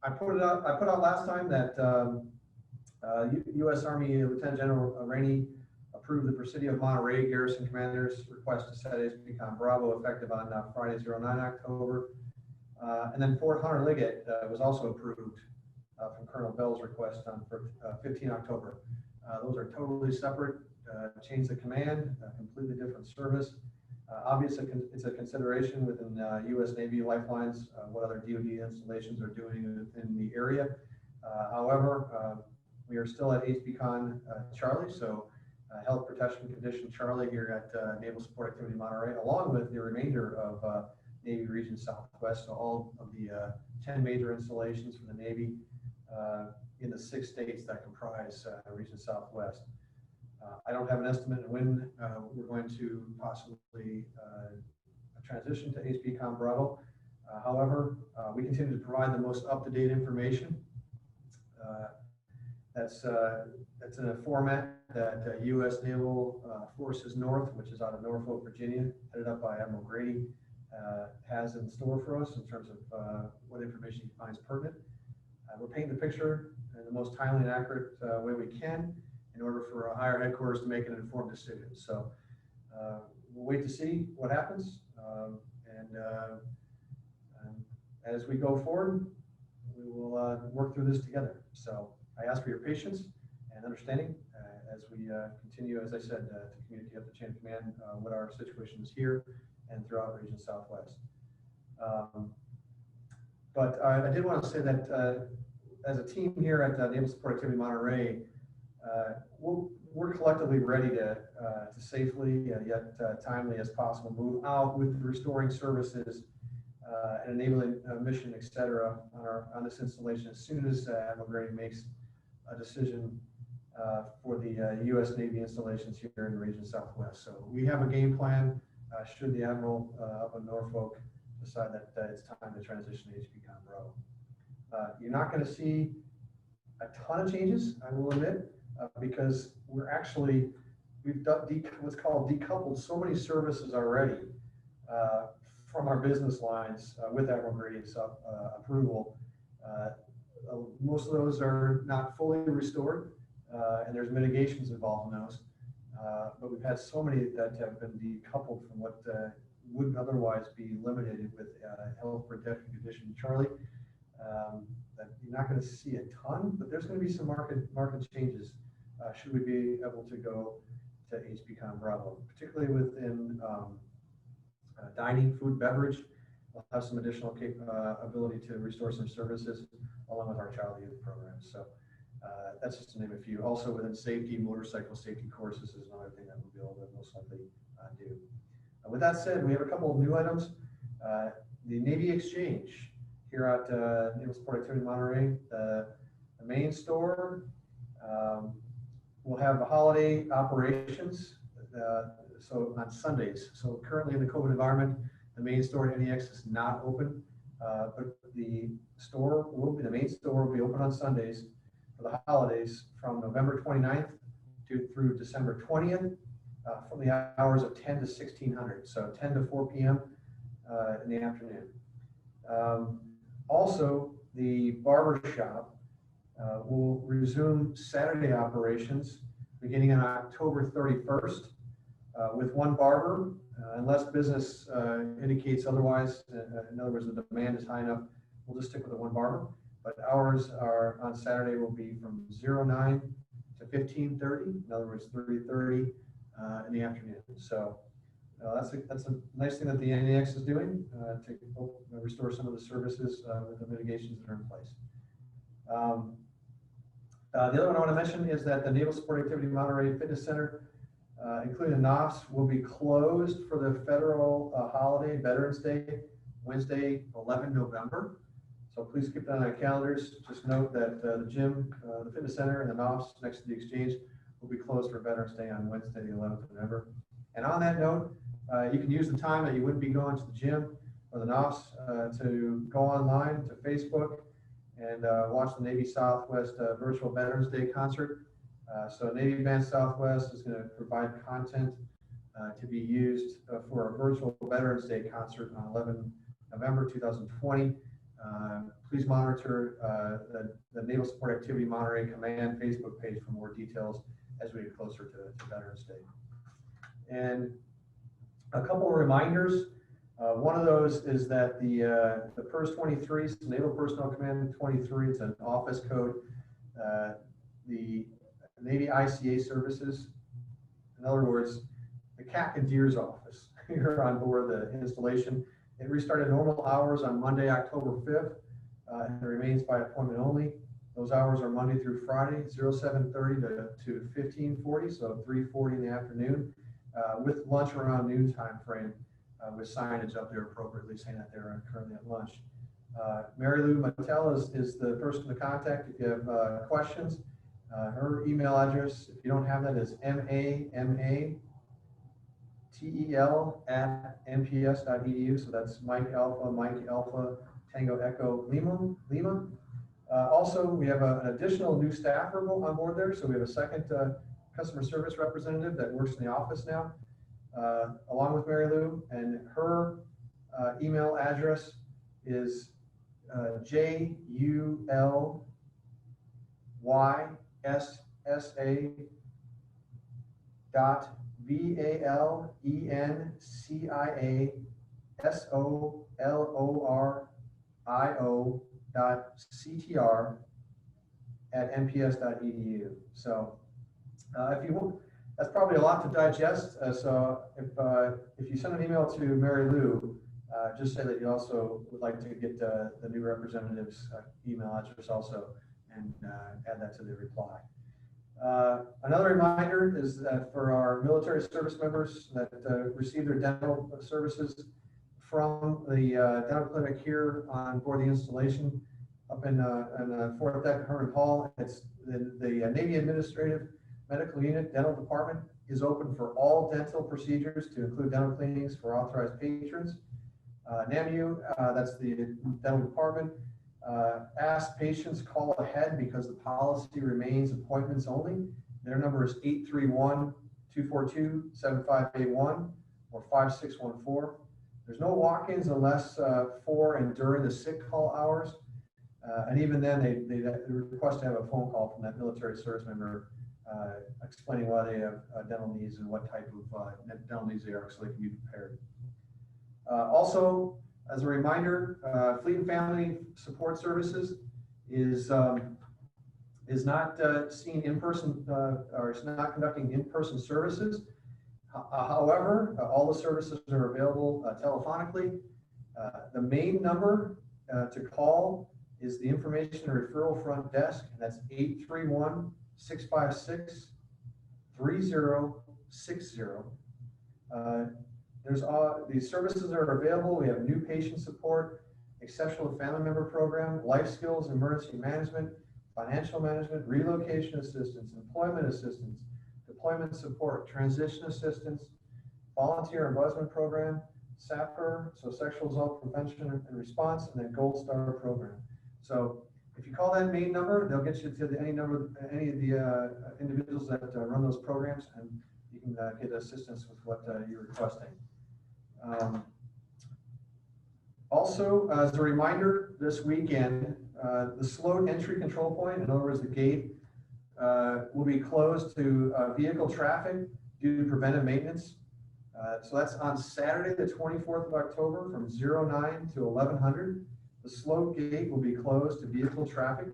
I put out last time that U.S. Army Lieutenant General Rainey approved the Presidio of Monterey Garrison Commander's request to set HPCOM Bravo effective on Friday, 09 October. And then Fort Hunter Liggett was also approved from Colonel Bell's request on 15 October. Those are totally separate chains of command, completely different service. Obviously, it's a consideration within U.S. Navy lifelines, what other DoD installations are doing in the area. However, we are still at HPCON Charlie, so Health Protection Condition Charlie here at Naval Support Activity Monterey, along with the remainder of Navy Region Southwest, so all of the 10 major installations for the Navy in the 6 states that comprise Region Southwest. I don't have an estimate of when we're going to possibly transition to HPCOM Bravo. However, we continue to provide the most up-to-date information. That's in a format that U.S. Naval Forces North, which is out of Norfolk, Virginia, headed up by Admiral Grady, has in store for us in terms of what information he finds pertinent. We're painting the picture in the most timely and accurate way we can in order for higher headquarters to make an informed decision. So we'll wait to see what happens. As we go forward, we will work through this together. So I ask for your patience and understanding as we continue, as I said, to communicate up the chain of command what our situation is here and throughout Region Southwest. But I did want to say that as a team here at Naval Support Activity Monterey, we're collectively ready to safely yet timely as possible move out with restoring services and enabling a mission, et cetera, on this installation as soon as Admiral Grady makes a decision for the U.S. Navy installations here in Region Southwest. So we have a game plan should the Admiral up in Norfolk decide that it's time to transition to HPCOM Bravo. You're not going to see a ton of changes, I will admit, because we've done what's called decoupled so many services already from our business lines with Admiral Grady's approval. Most of those are not fully restored, and there's mitigations involved in those. But we've had so many that have been decoupled from what would otherwise be limited with Health Protection Condition Charlie. That you're not going to see a ton, but there's going to be some market changes should we be able to go to HPCOM Bravo, particularly within dining, food, beverage. We'll have some additional ability to restore some services along with our child youth programs. So that's just to name a few. Also within safety, motorcycle safety courses is another thing that we'll be able to most likely do. With that said, we have a couple of new items. The Navy Exchange here at Naval Support Activity Monterey, the main store will have holiday operations so on Sundays. So currently in the COVID environment, the main store at NEX is not open, but the main store will be open on Sundays for the holidays from November 29th through December 20th from the hours of 10 to 1600, so 10 to 4 p.m. In the afternoon. Also, the barber shop will resume Saturday operations beginning on October 31st with one barber, unless business indicates otherwise. In other words, the demand is high enough, we'll just stick with the one barber. But hours are on Saturday will be from 09 to 15:30. In other words, 3:30 in the afternoon. So that's a nice thing that the NEX is doing to restore some of the services with the mitigations that are in place. The other one I want to mention is that the Naval Support Activity Monterey Fitness Center, including the NOFs, will be closed for the federal holiday, Veterans Day, Wednesday, 11 November. So please keep that on your calendars. Just note that the gym, the fitness center, and the NOFs next to the exchange will be closed for Veterans Day on Wednesday, the 11th of November. And on that note, you can use the time that you wouldn't be going to the gym or the NOFs to go online to Facebook and watch the Navy Southwest virtual Veterans Day concert. So Navy Band Southwest is going to provide content to be used for a virtual Veterans Day concert on 11 November 2020 Please monitor the Naval Support Activity Monitoring Command Facebook page for more details as we get closer to Veterans Day. And a couple of reminders. One of those is that the PERS 23, so Naval Personnel Command 23, it's an office code. The Navy ICA services, in other words, the CAC and DEER's office here on board the installation. It restarted normal hours on Monday, October 5th, and it remains by appointment only. Those hours are Monday through Friday, 07:30 to 15:40, so 3:40 in the afternoon, with lunch around noon time frame, with signage up there appropriately saying that they're currently at lunch. Mary Lou Mattel is the person to contact if you have questions. Her email address, if you don't have that, is matel@nps.edu. So that's Mike Alpha, Tango Echo Lima. Also, we have an additional new staffer on board there. So we have a second customer service representative that works in the office now, along with Mary Lou, and her email address is JULYSAVALENCIO.CTR@nps.edu. So if you want, that's probably a lot to digest. So if you send an email to Mary Lou, just say that you also would like to get the new representative's email address also, and add that to the reply. Another reminder is that for our military service members that receive their dental services from the dental clinic here on board the installation up in the fourth deck, Herman Hall, it's the Navy Administrative Medical Unit Dental Department is open for all dental procedures to include dental cleanings for authorized patrons. NAMU, that's the dental department, ask patients call ahead because the policy remains appointments only. Their number is 831-242-7581 or 5614. There's no walk-ins unless for and during the sick call hours. And even then, they request to have a phone call from that military service member explaining why they have dental needs and what type of dental needs they are, so they can be prepared. Also, as a reminder, Fleet and Family Support Services is not seeing in-person or is not conducting in-person services. However, all the services are available telephonically. The main number to call is the Information and Referral Front Desk, and that's 831-656-3060. These services are available. We have new patient support, exceptional family member program, life skills, emergency management, financial management, relocation assistance, employment assistance, deployment support, transition assistance, volunteer ombudsman program, SAPR, so sexual assault prevention and response, and then Gold Star program. So if you call that main number, they'll get you to any of the individuals that run those programs, and you can get assistance with what you're requesting. Also, as a reminder, this weekend, the slowed entry control point, in other words, the gate, will be closed to vehicle traffic due to preventive maintenance. So that's on Saturday, the 24th of October from 09 to 1100. The slope gate will be closed to vehicle traffic.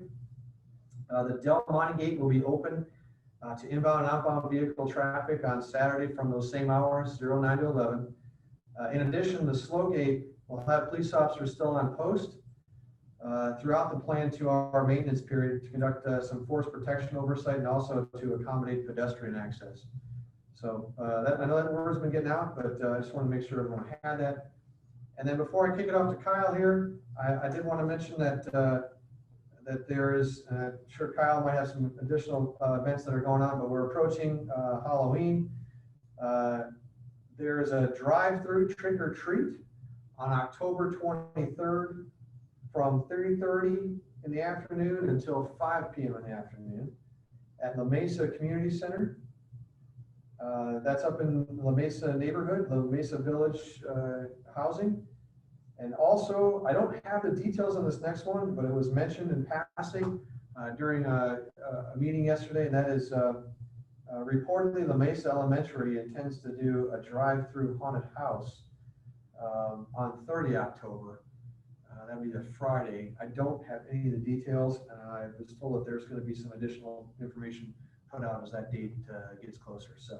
The Del Monte gate will be open to inbound and outbound vehicle traffic on Saturday from those same hours, 09 to 11. In addition, the slow gate will have police officers still on post throughout the planned 2-hour maintenance period to conduct some force protection oversight and also to accommodate pedestrian access. So I know that word's been getting out, but I just want to make sure everyone had that. And then before I kick it off to Kyle here, I did want to mention that that there is, I'm sure Kyle might have some additional events that are going on, but we're approaching Halloween. There is a drive-through trick-or-treat on October 23rd from 3:30 in the afternoon until 5 p.m. in the afternoon at La Mesa Community Center. That's up in La Mesa neighborhood, La Mesa Village housing. And also, I don't have the details on this next one, but it was mentioned in passing during a meeting yesterday, and that is reportedly La Mesa Elementary intends to do a drive-through haunted house on 30 October. That'd be a Friday. I don't have any of the details, and I was told that there's going to be some additional information put out as that date gets closer. So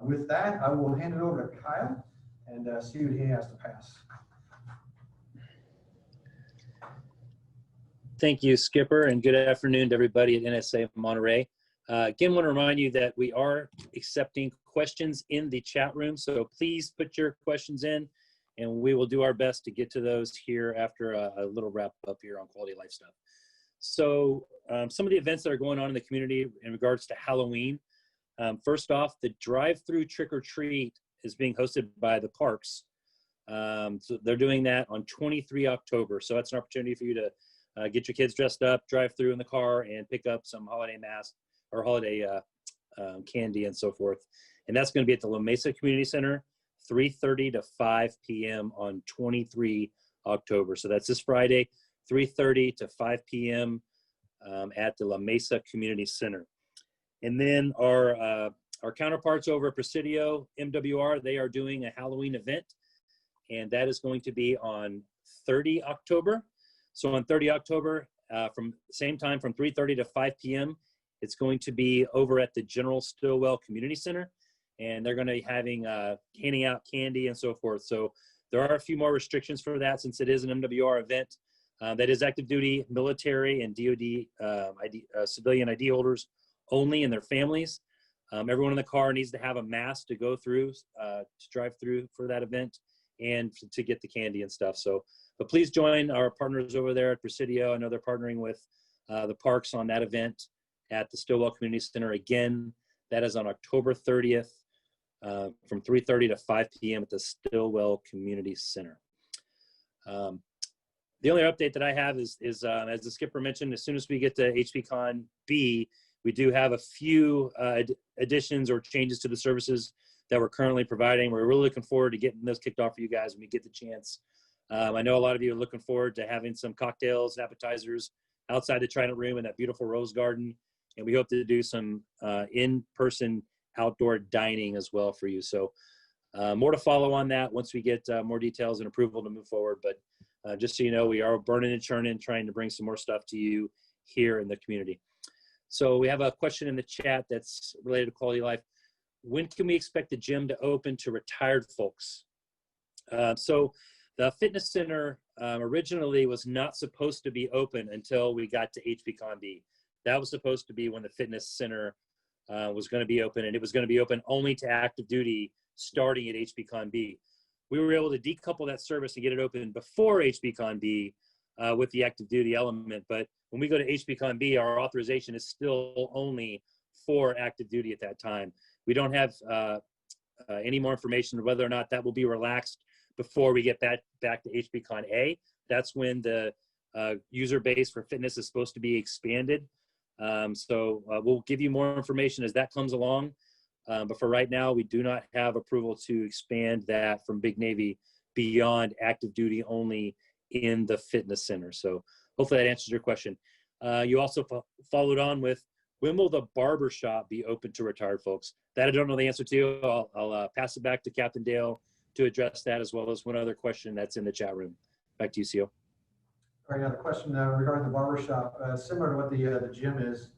with that, I will hand it over to Kyle and see what he has to pass. Thank you, Skipper, and good afternoon to everybody at NSAM Monterey. Again, want to remind you that we are accepting questions in the chat room, so please put your questions in, and we will do our best to get to those here after a little wrap up here on quality of life stuff. So some of the events that are going on in the community in regards to Halloween. First off, the drive-through trick-or-treat is being hosted by the parks. So they're doing that on 23 October. So that's an opportunity for you to get your kids dressed up, drive through in the car, and pick up some holiday masks or holiday candy and so forth. And that's going to be at the La Mesa Community Center, 3:30 to 5 p.m. on 23 October. So that's this Friday, 3:30 to 5 p.m. At the La Mesa Community Center. And then our counterparts over at Presidio MWR, they are doing a Halloween event, and that is going to be on 30 October. So on 30 October, from same time from 3:30 to 5 p.m., it's going to be over at the General Stillwell Community Center, and they're going to be having handing out candy and so forth. So there are a few more restrictions for that since it is an MWR event. That is active duty, military, and DoD civilian ID holders only and their families. Everyone in the car needs to have a mask to go through, to drive through for that event and to get the candy and stuff. So, but please join our partners over there at Presidio. I know they're partnering with the parks on that event at the Stillwell Community Center. Again, that is on October 30th from 3:30 to 5 p.m. at the Stillwell Community Center. The only update that I have is as the skipper mentioned, as soon as we get to HPCon B, we do have a few additions or changes to the services that we're currently providing. We're really looking forward to getting those kicked off for you guys when we get the chance. I know a lot of you are looking forward to having some cocktails, appetizers outside the Trident Room in that beautiful rose garden. And we hope to do some in-person outdoor dining as well for you. So more to follow on that once we get more details and approval to move forward. But just so you know, we are burning and churning, trying to bring some more stuff to you here in the community. So we have a question in the chat that's related to quality of life. When can we expect the gym to open to retired folks? So the fitness center originally was not supposed to be open until we got to HPCon B. That was supposed to be when the fitness center was going to be open, and it was going to be open only to active duty starting at HPCon B. We were able to decouple that service and get it open before HPCon B with the active duty element. But when we go to HPCon B, our authorization is still only for active duty at that time. We don't have any more information on whether or not that will be relaxed before we get back to HPCon A. That's when the user base for fitness is supposed to be expanded. So we'll give you more information as that comes along. But for right now, we do not have approval to expand that from Big Navy beyond active duty only in the fitness center. So hopefully that answers your question. You also followed on with, when will the barber shop be open to retired folks? That I don't know the answer to. I'll pass it back to Captain Dale to address that, as well as one other question that's in the chat room. Back to you, CO. All right, now the question regarding the barber shop, similar to what the gym is.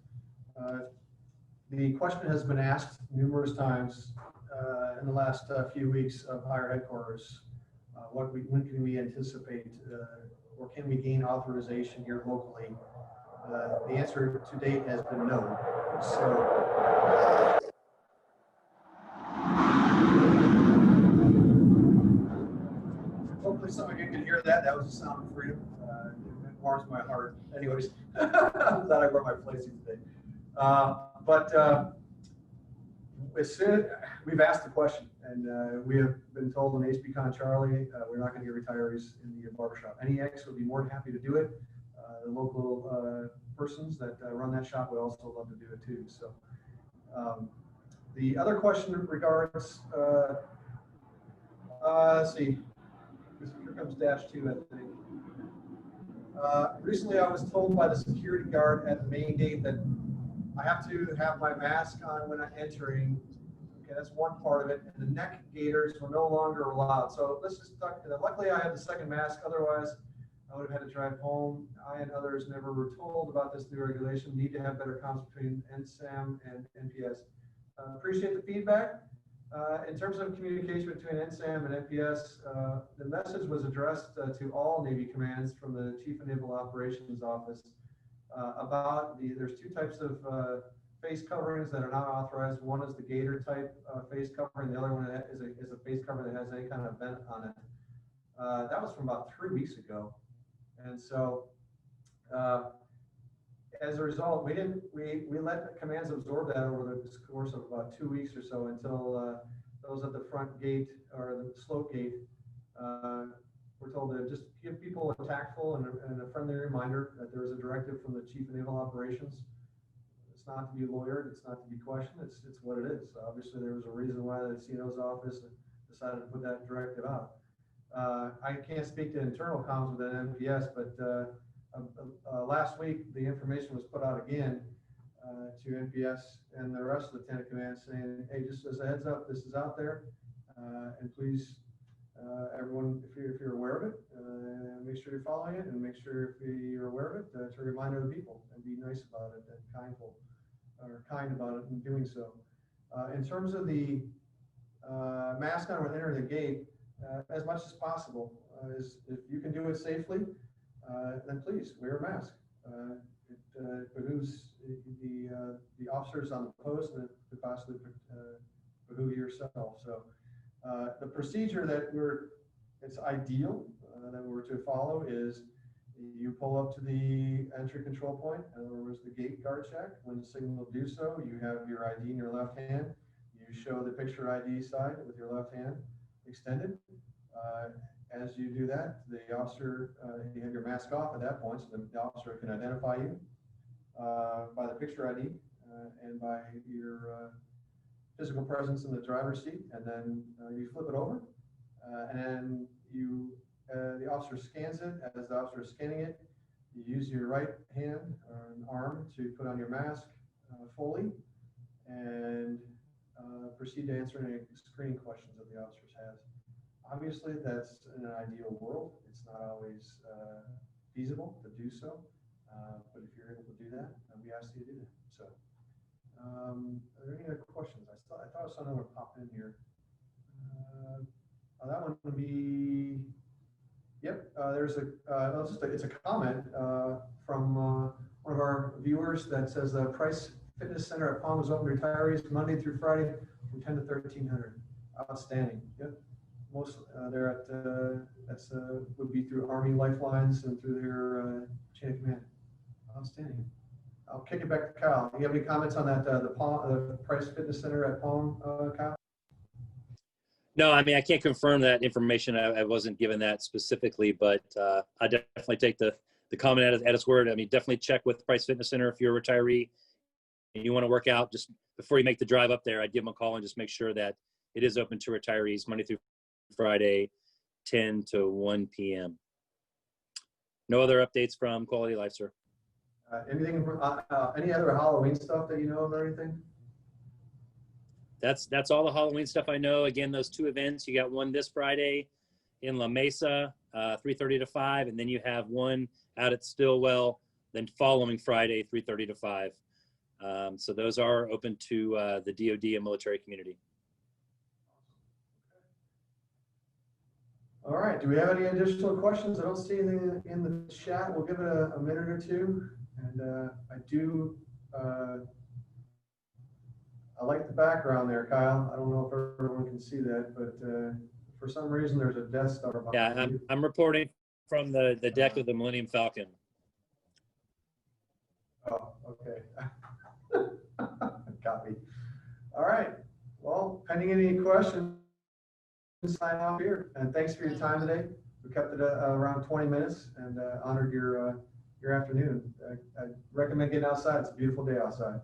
The question has been asked numerous times in the last few weeks of higher headquarters. When can we anticipate or can we gain authorization here locally? The answer to date has been no. So hopefully some of you can hear that. That was the sound of freedom. It warms my heart. Anyways, I'm glad I wore my flazy today. We've asked the question, and we have been told in HPCon Charlie, we're not going to get retirees in the barbershop. NEX would be more than happy to do it. The local persons that run that shop would also love to do it too. So the other question regards, let's see, comes -2, I think. Recently, I was told by the security guard at the main gate that I have to have my mask on when I'm entering. Okay, that's one part of it. And the neck gaiters were no longer allowed. So let's just talk. Luckily, I had the second mask. Otherwise, I would have had to drive home. I and others never were told about this new regulation. Need to have better comms between NSAM and NPS. Appreciate the feedback. In terms of communication between NSAM and NPS, the message was addressed to all Navy commands from the Chief of Naval Operations Office about there's two types of face coverings that are not authorized. One is the gaiter type face covering. The other one is a face cover that has any kind of vent on it. That was from about 3 weeks ago. And so as a result, we let commands absorb that over the course of about 2 weeks or so until those at the front gate or the slope gate were told to just give people a tactful and a friendly reminder that there is a directive from the Chief of Naval Operations. It's not to be lawyered, it's not to be questioned, it's what it is. Obviously, there was a reason why the CNO's office decided to put that directive out. I can't speak to internal comms within NPS, but last week the information was put out again to NPS and the rest of the lieutenant command saying, hey, just as a heads up, this is out there, and please, everyone, if you're aware of it, make sure you're following it, and make sure if you're aware of it, to remind other people and be nice about it and kind about it in doing so. In terms of the mask on when entering the gate, as much as possible, if you can do it safely, then please wear a mask. It behooves the officers on the post, and it could possibly behoove yourself. So the procedure that it's ideal that we're to follow is you pull up to the entry control point. In other words, the gate guard check. When the signal will do so, you have your ID in your left hand. You show the picture ID side with your left hand extended. As you do that, the officer, you have your mask off at that point, so the officer can identify you by the picture ID and by your physical presence in the driver's seat, and then you flip it over, and then the officer scans it. As the officer is scanning it, you use your right hand or an arm to put on your mask fully, and proceed to answer any screening questions that the officer has. Obviously, that's in an ideal world. It's not always feasible to do so, but if you're able to do that, we ask you to do that. So, are there any other questions? I thought I saw another one pop in here. That one would be, yep. There's it's a comment from one of our viewers that says the Price Fitness Center at Palm is open to retirees Monday through Friday from 10 to 1300. Outstanding. Yep. Most they're at would be through Army Lifelines and through their chain of command. Outstanding. I'll kick it back to Kyle. Do you have any comments on that? The Price Fitness Center at Palm, Kyle? No, I mean, I can't confirm that information. I wasn't given that specifically, but I definitely take the comment at its word. I mean, definitely check with Price Fitness Center if you're a retiree and you want to work out. Just before you make the drive up there, I'd give them a call and just make sure that it is open to retirees Monday through Friday, 10 to 1 p.m. No other updates from Quality of Life, sir. Anything? Any other Halloween stuff that you know of or anything? That's all the Halloween stuff I know. Again, those two events, you got one this Friday in La Mesa, 3:30 to 5, and then you have one out at Stillwell, then following Friday, 3:30 to 5. So those are open to the DoD and military community. All right. Do we have any additional questions? I don't see anything in the chat. We'll give it a minute or two. And I like the background there, Kyle. I don't know if everyone can see that, but for some reason there's a Death Star behind you. I'm reporting from the deck of the Millennium Falcon. Oh, okay. Copy. All right. Well, pending any questions, sign off here. And thanks for your time today. We kept it around 20 minutes and honored your afternoon. I recommend getting outside. It's a beautiful day outside.